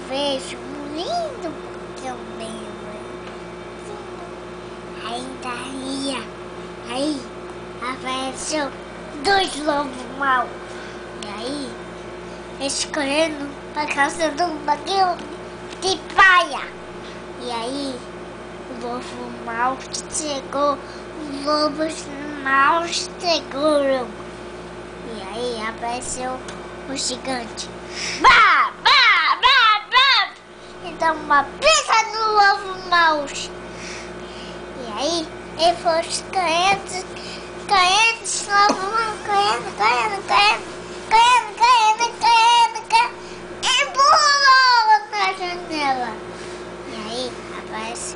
vejo um lindo também. Aí apareceu 2 lobos maus. E aí, eles correndo pra casa de um barril de praia. E aí, o lobo mau chegou, os lobos maus seguram. E aí apareceu o gigante. Bah, bah, bah, bah! E dá uma pisa no lobo mau. E aí, ele foi caindo, e pulou na janela. E aí, aparece,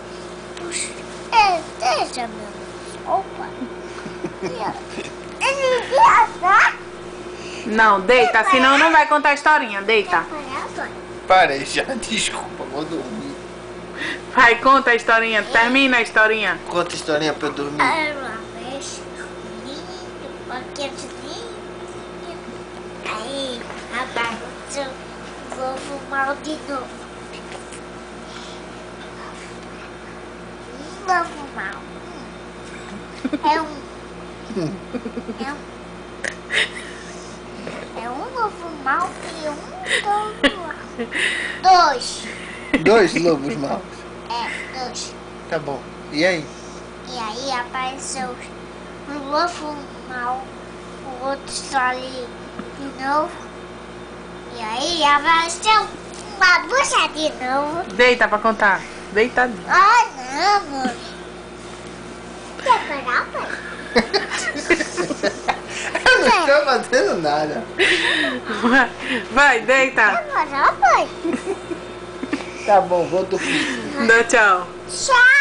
puxa, deixa meu, opa. Ele viaja. Não, deita, senão não vai contar a historinha, deita. Parei já, desculpa, vou dormir. Vai, conta a historinha, termina a historinha. Conta a historinha pra eu dormir. Era uma vez lindo, paquete lindo. Aí apareceu o lobo mau de novo. Um lobo mau. É um lobo mau e um lobo mau. 2. 2 lobos maus. É, 2. Tá bom. E aí? E aí apareceu um lobo mau, o outro está ali de novo. E aí apareceu uma bucha de novo. Deita pra contar. Deitadinho. Ah, não, mano. Quer parar, pai? Eu não tô fazendo nada. Vai, deita. Quer parar, pai? Tá bom, vou dormir. Dá tchau. Tchau.